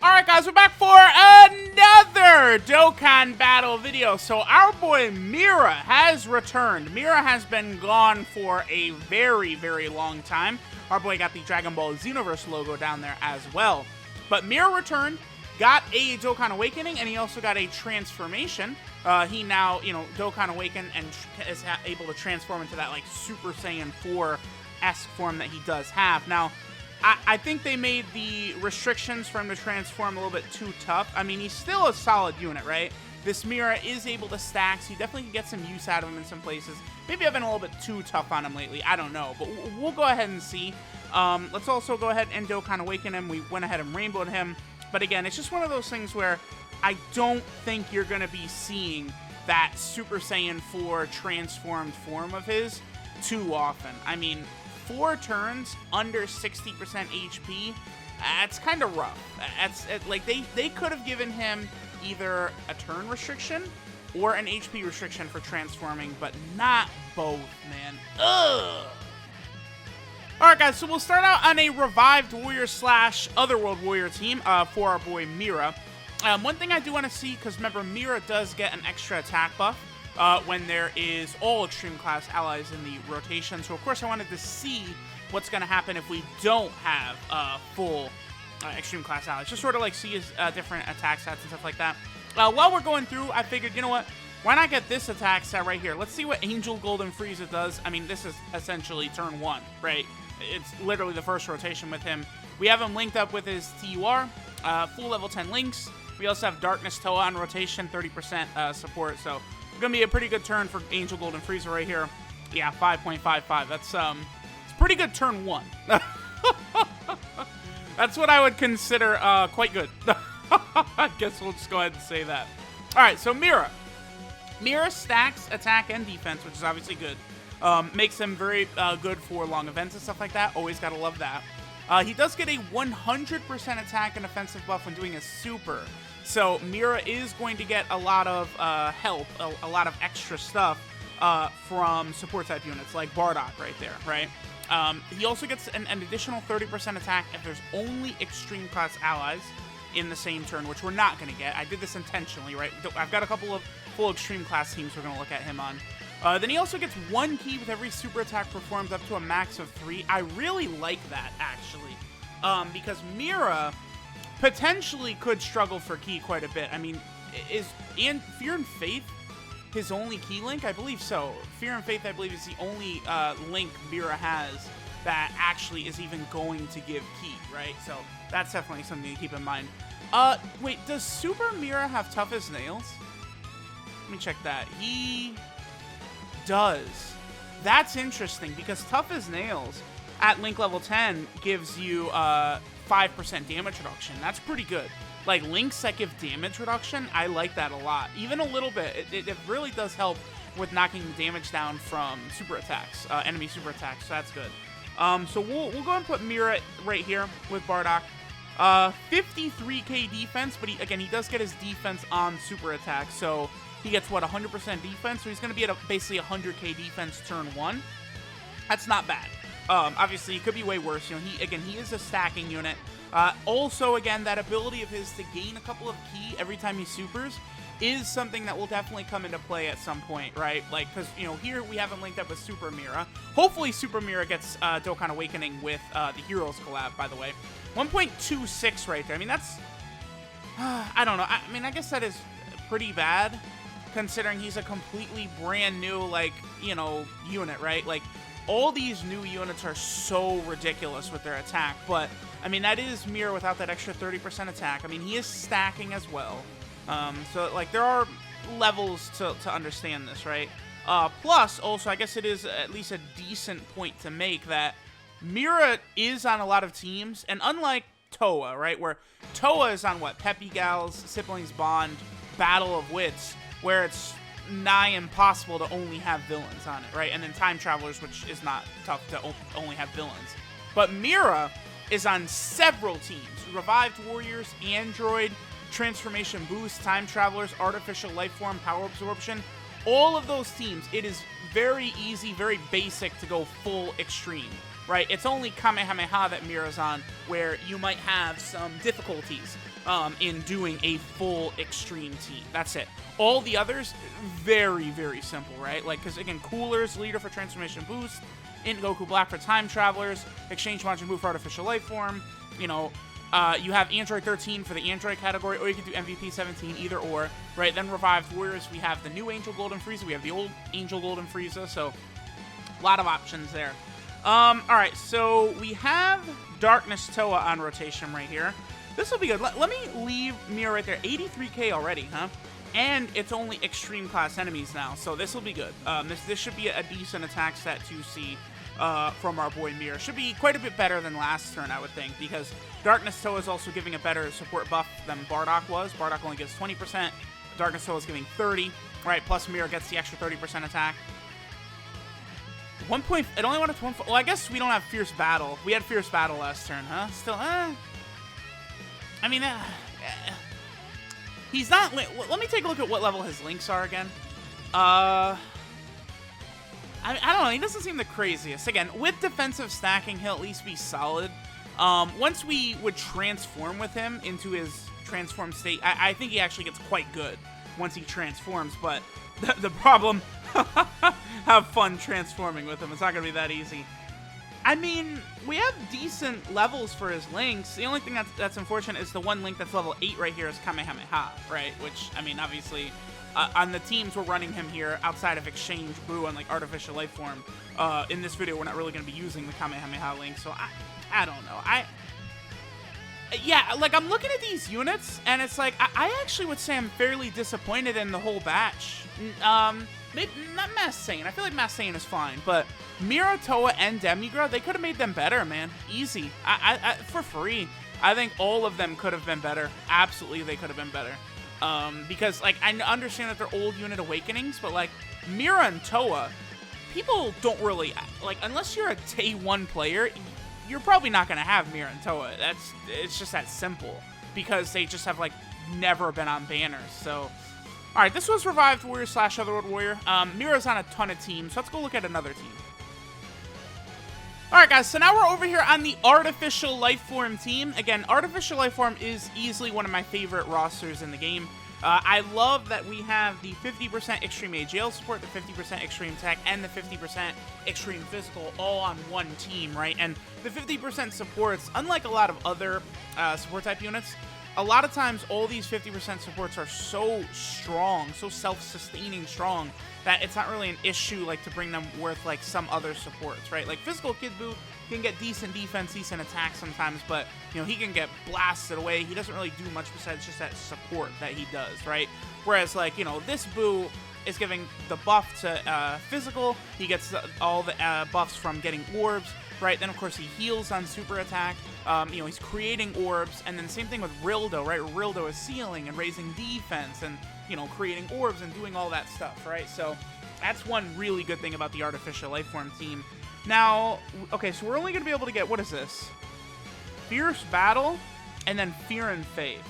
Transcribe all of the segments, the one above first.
Alright guys, we're back for another Dokkan battle video. So our boy MIRA has returned. MIRA has been gone for a very, very long time. Our boy got the Dragon Ball Xenoverse logo down there as well. But MIRA returned, got a Dokkan Awakening, and he also got a transformation. He now, Dokkan Awakened and is able to transform into that, like, Super Saiyan 4-esque form that he does have. Now, I think they made the restrictions for him to transform a little bit too tough. I mean, he's still a solid unit, right? This MIRA is able to stack, so you definitely can get some use out of him in some places. Maybe I've been a little bit too tough on him lately. I don't know, but we'll go ahead and see. Let's also go ahead and Dokkan Awaken him. We went ahead and rainbowed him. But again, it's just one of those things where I don't think you're going to be seeing that Super Saiyan 4 transformed form of his too often. I mean, 4 turns under 60% HP, that's kind of rough. Like they could have given him either a turn restriction or an HP restriction for transforming, but not both, man. Ugh. Alright guys, so we'll start out on a revived warrior / otherworld warrior team for our boy MIRA. One thing I do want to see, because remember, MIRA does get an extra attack buff when there is all extreme class allies in the rotation. So of course I wanted to see what's going to happen if we don't have full extreme class allies. Just sort of like see his different attack stats and stuff like that. While we're going through, I figured, you know what? Why not get this attack stat right here? Let's see what Angel Golden Frieza does. I mean, this is essentially turn 1, right? It's literally the first rotation with him. We have him linked up with his TUR, full level 10 links. We also have Darkness Toa on rotation, 30% support. So it's going to be a pretty good turn for Angel Golden Frieza right here. Yeah, 5.55. That's it's pretty good turn 1. That's what I would consider quite good. I guess we'll just go ahead and say that. All right, so MIRA. MIRA stacks attack and defense, which is obviously good. Makes him very good for long events and stuff like that. Always gotta love that. He does get a 100% attack and offensive buff when doing a super. So MIRA is going to get a lot of help, a lot of extra stuff from support type units like Bardock right there, right? He also gets an additional 30% attack if there's only extreme class allies in the same turn, which we're not going to get. I did this intentionally, right? I've got a couple of full extreme class teams we're going to look at him on. Then he also gets 1 key with every super attack performed up to a max of 3. I really like that, actually, because MIRA potentially could struggle for key quite a bit. I mean, is Fear and Faith his only key link? I believe so. Fear and Faith, I believe, is the only link MIRA has that actually is even going to give key, right? So that's definitely something to keep in mind. Wait, does Super MIRA have Tough as Nails? Let me check that. He does. That's interesting, because Tough as Nails at link level 10 gives you 5% damage reduction. That's pretty good. Like, links that give damage reduction, I like that a lot. Even a little bit. It really does help with knocking the damage down from super attacks, enemy super attacks, so that's good. So we'll go and put MIRA right here with Bardock. 53k defense, but he does get his defense on super attack, so he gets, what, 100% defense? So he's going to be at basically 100k defense turn 1. That's not bad. Obviously, it could be way worse. He is a stacking unit. Also, again, that ability of his to gain a couple of key every time he supers is something that will definitely come into play at some point, right? Like, because, here we have him linked up with Super MIRA. Hopefully, Super MIRA gets Dokkan Awakening with the Heroes collab, by the way. 1.26 right there. I mean, that's... I don't know. I mean, I guess that is pretty bad, considering he's a completely brand new, like, unit, right? Like, all these new units are so ridiculous with their attack, but, I mean, that is MIRA without that extra 30% attack. I mean, he is stacking as well. So, like, there are levels to understand this, right? Plus, also, I guess it is at least a decent point to make that MIRA is on a lot of teams, and unlike Toa, right, where Toa is on, what, Peppy Gals, Siblings Bond, Battle of Wits, where it's nigh impossible to only have villains on it, right? And then Time Travelers, which is not tough to only have villains. But MIRA is on several teams. Revived Warriors, Android, Transformation Boost, Time Travelers, Artificial Lifeform, Power Absorption. All of those teams, it is very easy, very basic to go full extreme. right? It's only Kamehameha that Mira's on where you might have some difficulties in doing a full extreme team. That's it. All the others, very, very simple, right? Like, because again, Cooler's leader for Transformation Boost, in Goku Black for Time Travelers, Exchange Majin Buu for Artificial Life Form, you know, you have Android 13 for the Android category, or you can do MVP 17, either or, right? Then Revived Warriors, we have the new Angel Golden Frieza, we have the old Angel Golden Frieza, so a lot of options there. Alright, so we have Darkness Toa on rotation right here. This will be good. Let me leave Mira right there. 83k already, huh? And it's only extreme class enemies now, so this will be good. This should be a decent attack set to see from our boy Mira. Should be quite a bit better than last turn, I would think, because Darkness Toa is also giving a better support buff than Bardock was. Bardock only gives 20%. Darkness Toa is giving 30, right? Plus Mira gets the extra 30% attack. It only went up to 1. Well, I guess we don't have Fierce Battle. We had Fierce Battle last turn, huh? Still, I mean, he's not. Let me take a look at what level his links are again. I don't know. He doesn't seem the craziest. Again, with defensive stacking, he'll at least be solid. Once we would transform with him into his transformed state, I think he actually gets quite good once he transforms. But the problem, have fun transforming with him. It's not going to be that easy. I mean, we have decent levels for his links. The only thing that's unfortunate is the one link that's level 8 right here is Kamehameha, right? Which, I mean, obviously, on the teams we're running him here, outside of Exchange, Buu, and, like, Artificial Life Form, in this video, we're not really going to be using the Kamehameha link, so I don't know. Yeah, like, I'm looking at these units, and it's like, I actually would say I'm fairly disappointed in the whole batch. Maybe not Mass Saiyan. I feel like Mass Saiyan is fine, but Mira, Toa, and Demigra, they could have made them better, man. Easy. For free. I think all of them could have been better. Absolutely, they could have been better. Because, like, I understand that they're old unit awakenings, but, like, Mira and Toa, people don't really, like, unless you're a day 1 player, you're probably not going to have Mira and Toa. It's just that simple. Because they just have, like, never been on banners, so... Alright, this was Revived Warrior / Otherworld Warrior. Mira's on a ton of teams, so let's go look at another team. Alright guys, so now we're over here on the Artificial Life Form team. Again, Artificial Life Form is easily one of my favorite rosters in the game. I love that we have the 50% Extreme AGL support, the 50% Extreme Tech, and the 50% Extreme Physical all on one team, right? And the 50% supports, unlike a lot of other support type units, a lot of times all these 50% supports are so strong, so self-sustaining strong, that it's not really an issue like to bring them with like some other supports, right? Like Physical Kid Buu can get decent defense, decent attack sometimes, but you know, he can get blasted away. He doesn't really do much besides just that support that he does, right? Whereas like, you know, this Buu is giving the buff to Physical. He gets all the buffs from getting orbs, right? Then, of course, he heals on super attack. You know, he's creating orbs. And then same thing with Rildo, right? Rildo is sealing and raising defense and, you know, creating orbs and doing all that stuff, right? So that's one really good thing about the Artificial Life Form team. Now, okay, so we're only going to be able to get, what is this? Fierce Battle and then Fear and Faith.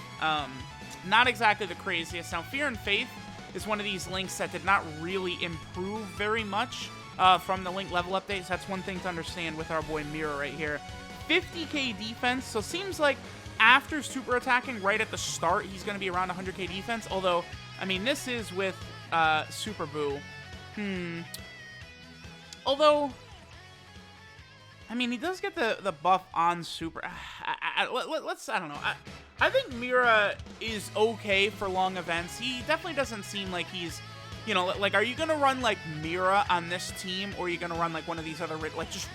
Not exactly the craziest. Now, Fear and Faith is one of these links that did not really improve very much from the link level updates. That's one thing to understand with our boy MIRA right here. 50k defense, so seems like after super attacking right at the start, he's going to be around 100k defense. Although, I mean, this is with Super Buu. Although, I mean, he does get the buff on super. I don't know. I think MIRA is okay for long events. He definitely doesn't seem like he's, you know, like, are you going to run, like, MIRA on this team, or are you going to run, like, one of these other, like, just,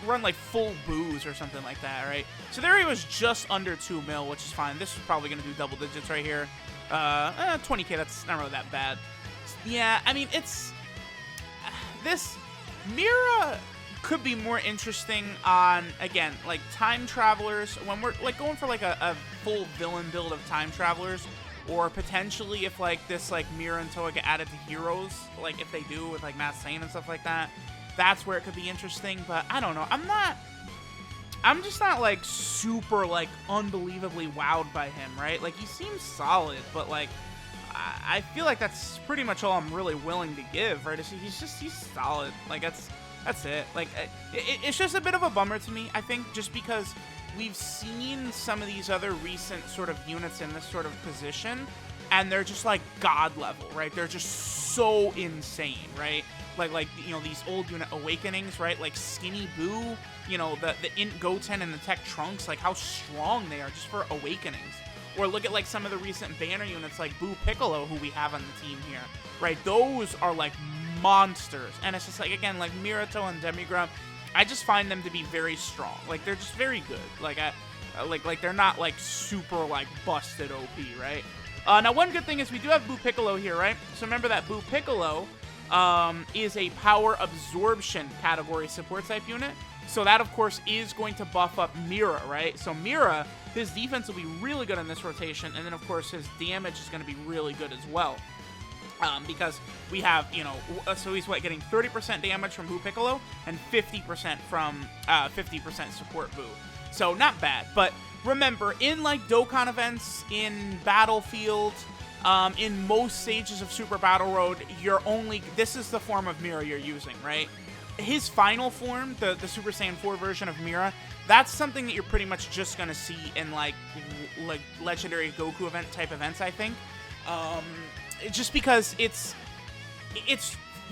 run, like, full Boos or something like that, right? So there he was just under 2 mil, which is fine. This is probably going to do double digits right here. 20k, that's not really that bad. Yeah, I mean, it's, this, MIRA could be more interesting on, again, like, Time Travelers, when we're, like, going for, like, a full villain build of Time Travelers, or potentially if, like, this, like, MIRA and Toa get added to Heroes, like, if they do with, like, Mass Saiyan and stuff like that, that's where it could be interesting, but I don't know. I'm just not, like, super, like, unbelievably wowed by him, right? Like, he seems solid, but, like, I feel like that's pretty much all I'm really willing to give, right? He's solid. Like, That's it. Like, it's just a bit of a bummer to me, I think, just because we've seen some of these other recent sort of units in this sort of position, and they're just like god level, right? They're just so insane, right? Like you know, these old unit awakenings, right? Like Skinny Boo, you know, the Int Goten and the Tech Trunks, like how strong they are just for awakenings. Or look at like some of the recent banner units like Boo Piccolo, who we have on the team here, right? Those are like monsters. And it's just like, again, like Mirato and Demigra, I just find them to be very strong. Like, they're just very good. Like, like they're not like super like busted OP, right? Now, one good thing is we do have Boo Piccolo here, right? So remember that Boo Piccolo is a power absorption category support type unit. So that, of course, is going to buff up MIRA, right? So MIRA, his defense will be really good in this rotation, and then, of course, his damage is going to be really good as well. Because we have, you know, so he's, what, getting 30% damage from Boo Piccolo and 50% from 50% support Boo. So not bad, but remember, in, like, Dokkan events, in Battlefield, in most stages of Super Battle Road, this is the form of MIRA you're using, right? His final form, the Super Saiyan 4 version of MIRA, that's something that you're pretty much just going to see in, like Legendary Goku events, I think. Just because it's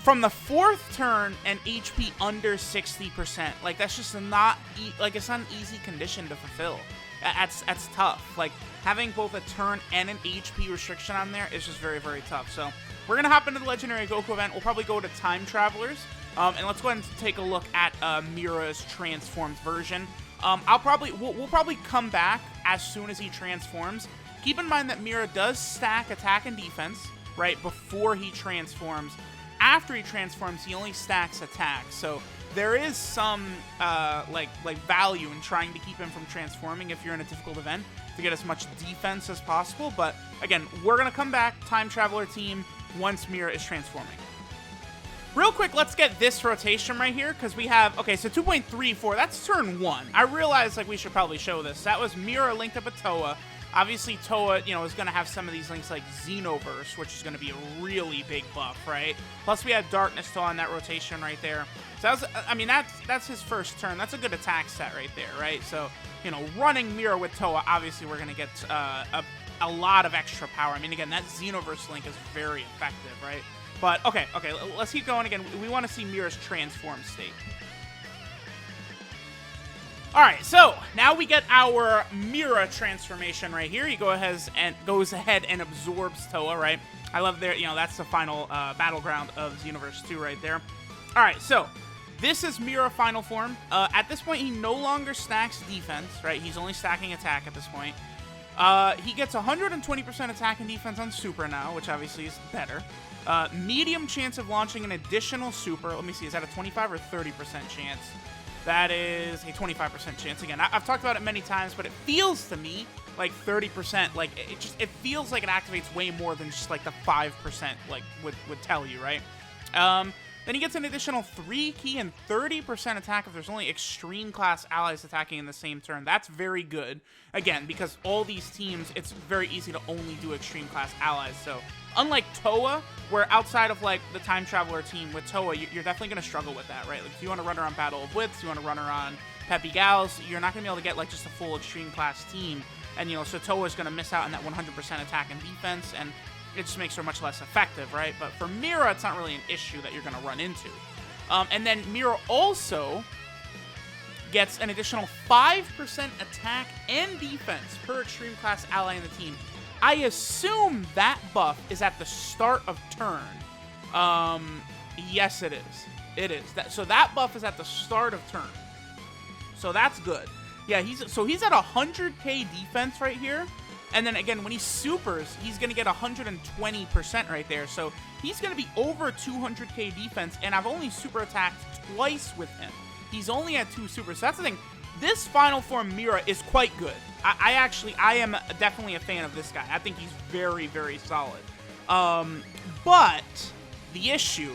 from the 4th turn and HP under 60%. Like, that's just not, it's not an easy condition to fulfill. That's tough. Like, having both a turn and an HP restriction on there is just very, very tough. So, we're going to hop into the Legendary Goku event. We'll probably go to Time Travelers. And let's go ahead and take a look at MIRA's transformed version. We'll probably come back as soon as he transforms. Keep in mind that MIRA does stack attack and defense, right, before he transforms. After he transforms, he only stacks attack. So there is some like value in trying to keep him from transforming if you're in a difficult event to get as much defense as possible. But again, we're gonna come back, Time Traveler team, once MIRA is transforming. Real quick, let's get this rotation right here, because we have, okay, so 2.34, that's turn 1. I realized, like, we should probably show this. That was MIRA linked up with Toa. Obviously, Toa, you know, is going to have some of these links like Xenoverse, which is going to be a really big buff, right? Plus, we had Darkness Toa on that rotation right there. So, that was, I mean, that's his first turn. That's a good attack set right there, right? So, you know, running MIRA with Toa, obviously, we're going to get a lot of extra power. I mean, again, that Xenoverse link is very effective, right? But, okay, let's keep going again. We want to see MIRA's transform state. Alright, so now we get our MIRA transformation right here. He goes ahead and absorbs Toa, right? I love there, you know, that's the final battleground of Xenoverse 2 right there. Alright, so this is MIRA final form. At this point, he no longer stacks defense, right? He's only stacking attack at this point. He gets 120% attack and defense on Super now, which obviously is better. Medium chance of launching an additional Super. Let me see, is that a 25 or 30% chance? That is a 25% chance. Again, I've talked about it many times, but it feels to me like 30%. Like, it feels like it activates way more than just like the 5%, like, would tell you, right? Then he gets an additional 3 key and 30% attack if there's only extreme class allies attacking in the same turn. That's very good. Again, because all these teams, it's very easy to only do extreme class allies. So, unlike Toa, where outside of, like, the Time Traveler team with Toa, you're definitely going to struggle with that, right? Like, if you want to run her on Battle of Wits, you want to run her on Peppy Gals, you're not going to be able to get, like, just a full extreme class team. And, you know, so Toa's going to miss out on that 100% attack and defense, and it just makes her much less effective, right? But for MIRA, it's not really an issue that you're going to run into. And then MIRA also gets an additional 5% attack and defense per extreme class ally in the team. I assume that buff is at the start of turn. Yes, it is. It is. So that buff is at the start of turn. So that's good. Yeah, he's at 100k defense right here. And then again, when he supers, he's going to get 120% right there. So he's going to be over 200k defense, and I've only super attacked twice with him. He's only at 2 supers. So that's the thing. This final form MIRA is quite good. I am definitely a fan of this guy. I think he's very, very solid. But the issue,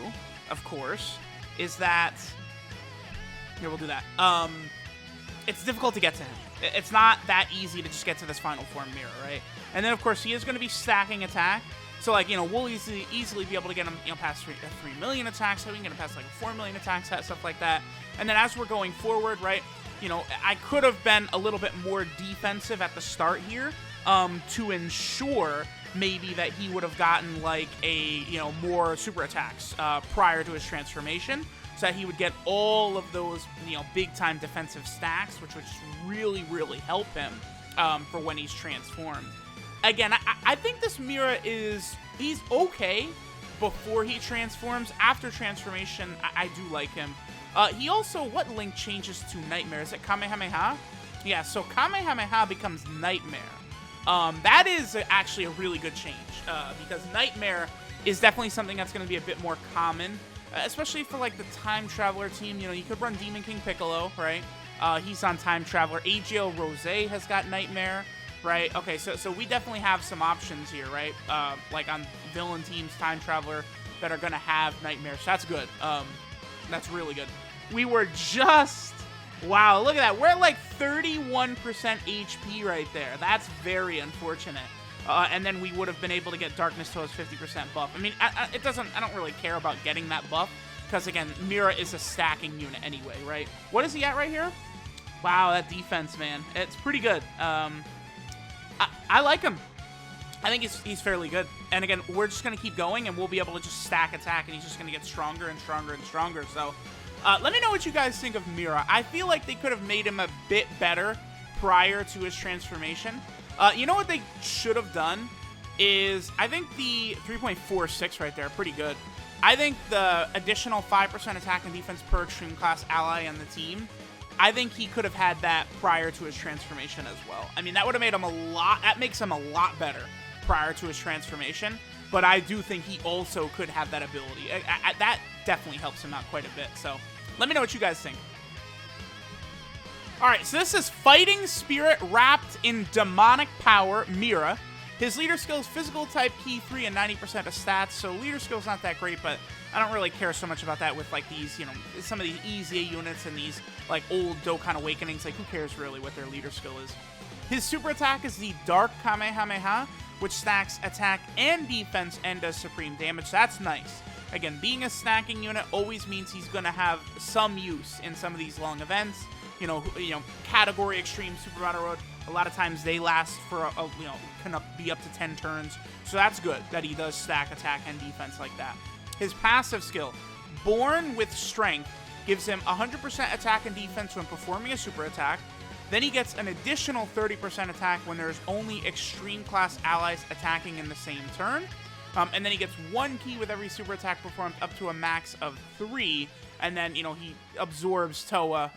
of course, is that... Here, we'll do that. It's difficult to get to him. It's not that easy to just get to this final form MIRA, right? And then, of course, he is going to be stacking attack. So, like, you know, we'll easily be able to get him, you know, past 3 million attacks. So we can get him past, like, 4 million attacks, stuff like that. And then as we're going forward, right, you know, I could have been a little bit more defensive at the start here to ensure maybe that he would have gotten, like, you know, more super attacks prior to his transformation, so that he would get all of those, you know, big-time defensive stacks, which would just really, really help him for when he's transformed. Again, I think this MIRA he's okay before he transforms. After transformation, I do like him. He also, what link changes to Nightmare? Is it Kamehameha? Yeah, so Kamehameha becomes Nightmare. That is actually a really good change, because Nightmare is definitely something that's going to be a bit more common, especially for, like, the Time Traveler team. You know, you could run Demon King Piccolo, right? He's on Time Traveler. AGL Rose has got Nightmare, right? Okay, so we definitely have some options here, right? Like on villain teams, Time Traveler, that are going to have Nightmare. So that's good. That's really good. We were just... Wow, look at that. We're at like 31% HP right there. That's very unfortunate. And then we would have been able to get Darkness Toa's 50% buff. I mean, I don't really care about getting that buff, because, again, MIRA is a stacking unit anyway, right? What is he at right here? Wow, that defense, man. It's pretty good. I like him. I think he's fairly good. And, again, we're just going to keep going, and we'll be able to just stack attack, and he's just going to get stronger and stronger and stronger. So, let me know what you guys think of MIRA. I feel like they could have made him a bit better prior to his transformation. You know what they should have done is, I think the 3.46 right there, pretty good. I think the additional 5% attack and defense per extreme class ally on the team, I think he could have had that prior to his transformation as well. I mean, that would have made him that makes him a lot better prior to his transformation, but I do think he also could have that ability. That definitely helps him out quite a bit, so let me know what you guys think. Alright, so this is Fighting Spirit wrapped in Demonic Power, MIRA. His leader skill is Physical Type Key 3 and 90% of stats, so leader skill's not that great, but I don't really care so much about that with, like, these, you know, some of these easy units and these, like, old Dokkan Awakenings. Like, who cares really what their leader skill is? His super attack is the Dark Kamehameha, which stacks attack and defense and does supreme damage. That's nice. Again, being a stacking unit always means he's going to have some use in some of these long events. You know, category extreme Super Battle Road, a lot of times they last for, you know, can be up to 10 turns. So that's good that he does stack attack and defense like that. His passive skill, Born with Strength, gives him 100% attack and defense when performing a super attack. Then he gets an additional 30% attack when there's only extreme class allies attacking in the same turn. And then he gets 1 key with every super attack performed up to a max of 3. And then, you know, he absorbs Toa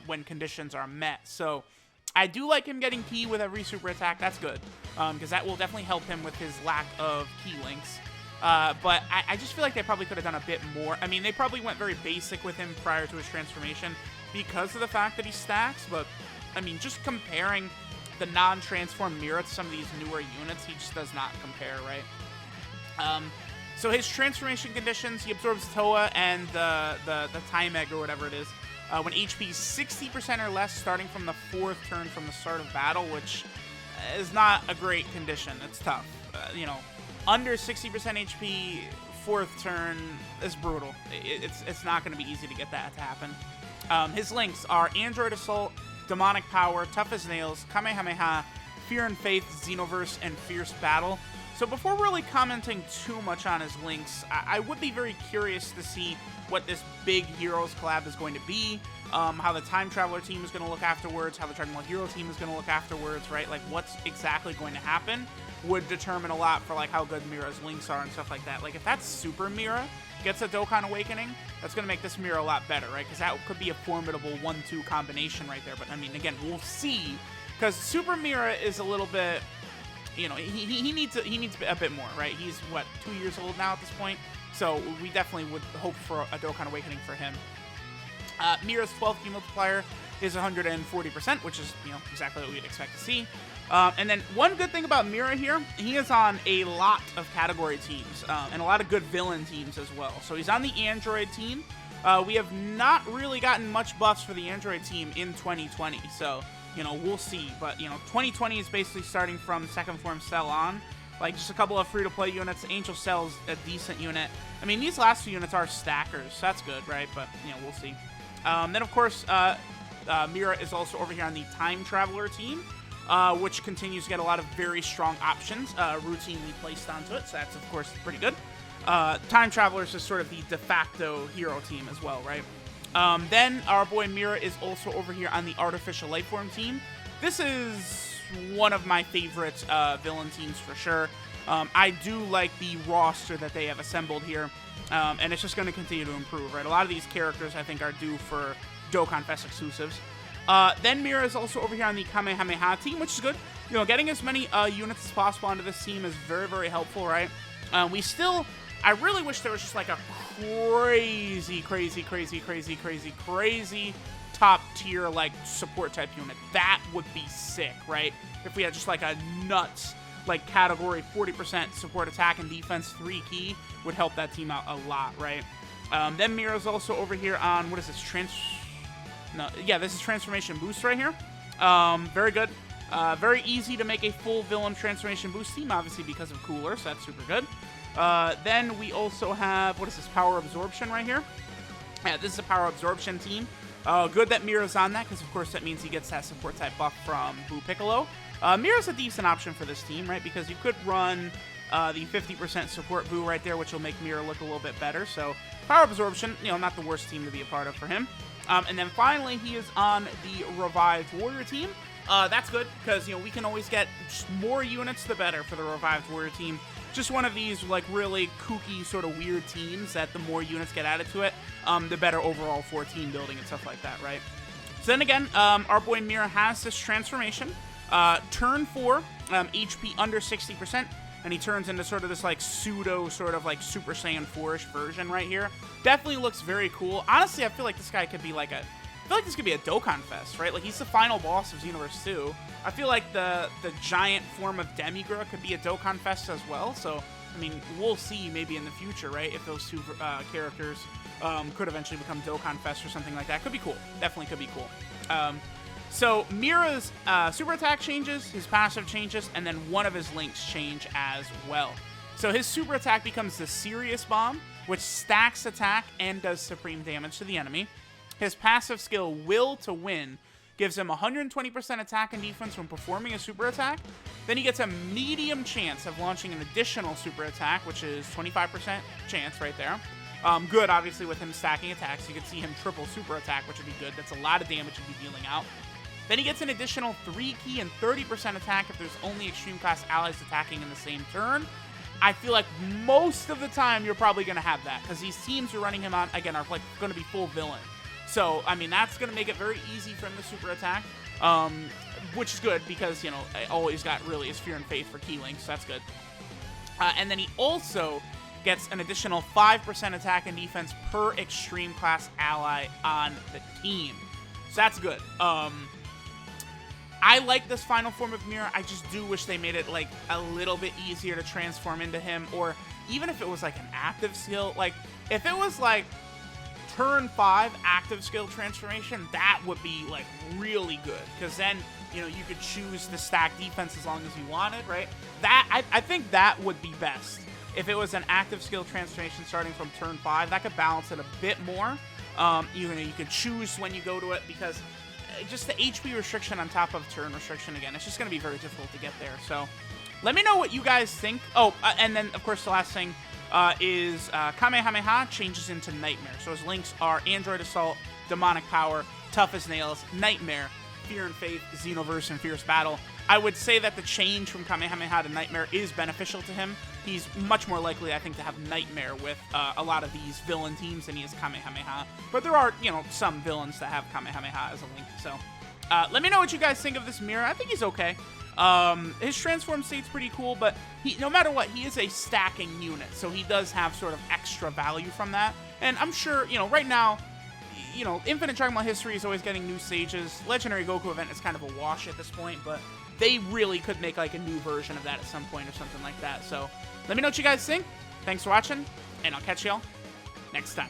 when conditions are met. So I do like him getting key with every super attack. That's good, because that will definitely help him with his lack of key links. But I just feel like they probably could have done a bit more. I mean, they probably went very basic with him prior to his transformation because of the fact that he stacks. But, I mean, just comparing the non-transformed MIRA to some of these newer units, he just does not compare, right? So his transformation conditions, he absorbs Toa and the Time Egg or whatever it is, when HP is 60% or less starting from the 4th turn from the start of battle, which is not a great condition. It's tough. You know, under 60% HP, 4th turn is brutal. It's not going to be easy to get that to happen. His links are Android Assault, Demonic Power, Tough as Nails, Kamehameha, Fear and Faith, Xenoverse, and Fierce Battle. So before really commenting too much on his links, I would be very curious to see what this big Heroes collab is going to be, how the Time Traveler team is going to look afterwards, how the Dragon Ball Hero team is going to look afterwards, right? Like, what's exactly going to happen would determine a lot for, like, how good MIRA's links are and stuff like that. Like, if that Super MIRA gets a Dokkan Awakening, that's going to make this MIRA a lot better, right? Because that could be a formidable 1-2 combination right there. But, I mean, again, we'll see, because Super MIRA is a little bit... You know, he needs a bit more, right? He's, what, 2 years old now at this point? So we definitely would hope for a Dokkan Awakening for him. MIRA's 12th key multiplier is 140%, which is, you know, exactly what we'd expect to see. And then one good thing about MIRA here, he is on a lot of category teams, and a lot of good villain teams as well. So he's on the Android team. We have not really gotten much buffs for the Android team in 2020, so... You know, we'll see. But, you know, 2020 is basically starting from second form Cell on. Like, just a couple of free-to-play units. Angel Cell's a decent unit. I mean, these last few units are stackers, so that's good, right? But, you know, we'll see. Then, of course, MIRA is also over here on the Time Traveler team, which continues to get a lot of very strong options routinely placed onto it, so that's, of course, pretty good. Time Traveler is just sort of the de facto hero team as well, right? Then our boy MIRA is also over here on the Artificial Lifeform team. This is one of my favorite villain teams for sure. I do like the roster that they have assembled here, and it's just going to continue to improve, right? A lot of these characters, I think, are due for Dokkan Fest exclusives. Then MIRA is also over here on the Kamehameha team, which is good. You know, getting as many units as possible onto this team is very, very helpful, right? I really wish there was just like a crazy top tier like support type unit. That would be sick, right? If we had just like a nuts like category 40% support attack and defense 3 key would help that team out a lot, right? Then MIRA's also over here on, what is this? This is Transformation Boost right here. Very good. Very easy to make a full villain Transformation Boost team, obviously because of Cooler, so that's super good. Then we also have, what is this? Power Absorption right here. Yeah, this is a Power Absorption team. Good that MIRA's on that, because of course that means he gets that support type buff from Buu Piccolo. MIRA's a decent option for this team, right? Because you could run the 50% support Buu right there, which will make MIRA look a little bit better. So Power Absorption, you know, not the worst team to be a part of for him. And then finally, he is on the Revived Warrior team. That's good, because, you know, we can always get more units, the better for the Revived Warrior team. Just one of these, like, really kooky, sort of weird teams that the more units get added to it, the better overall for team building and stuff like that, right? So then again, our boy MIRA has this transformation. Turn 4, HP under 60%, and he turns into sort of this, like, pseudo, sort of, like, Super Saiyan 4-ish version right here. Definitely looks very cool. Honestly, I feel like this guy could be, like, this could be a Dokkan Fest, right? Like, he's the final boss of Xenoverse 2. I feel like the giant form of Demigra could be a Dokkan Fest as well. So, I mean, we'll see maybe in the future, right? If those two characters could eventually become Dokkan Fest or something like that. Could be cool. Definitely could be cool. So, MIRA's super attack changes, his passive changes, and then one of his links change as well. So, his super attack becomes the Serious Bomb, which stacks attack and does supreme damage to the enemy. His passive skill, Will to Win, gives him 120% attack and defense when performing a super attack. Then he gets a medium chance of launching an additional super attack, which is 25% chance right there. Good, obviously, with him stacking attacks. You can see him triple super attack, which would be good. That's a lot of damage he'd be dealing out. Then he gets an additional 3 key and 30% attack if there's only extreme class allies attacking in the same turn. I feel like most of the time you're probably going to have that, because these teams you're running him on, again, are like going to be full villain. So, I mean, that's going to make it very easy for him to super attack, which is good because, you know, all he's got really is Fear and Faith for key links, so that's good. And then he also gets an additional 5% attack and defense per extreme class ally on the team. So that's good. I like this final form of MIRA. I just do wish they made it, like, a little bit easier to transform into him, or even if it was, like, an active skill. Like, if it was, like, turn 5 active skill transformation, that would be, like, really good, because then, you know, you could choose to stack defense as long as you wanted, right? That I think that would be best. If it was an active skill transformation starting from turn 5, that could balance it a bit more. You know, you could choose when you go to it, because just the HP restriction on top of turn restriction, again, it's just going to be very difficult to get there. So let me know what you guys think. Oh, and then, of course, the last thing is Kamehameha changes into Nightmare. So his links are Android Assault, Demonic Power, Tough as Nails, Nightmare, Fear and Faith, Xenoverse, and Fierce Battle. I would say that the change from Kamehameha to Nightmare is beneficial to him. He's much more likely, I think, to have Nightmare with a lot of these villain teams than he is Kamehameha. But there are, you know, some villains that have Kamehameha as a link. So let me know what you guys think of this MIRA. I think he's okay. His transform state's pretty cool, but no matter what, he is a stacking unit, so he does have sort of extra value from that. And I'm sure, you know, right now, you know, Infinite Dragon Ball History is always getting new stages. Legendary Goku event is kind of a wash at this point, but they really could make, like, a new version of that at some point or something like that. So let me know what you guys think. Thanks for watching, and I'll catch y'all next time.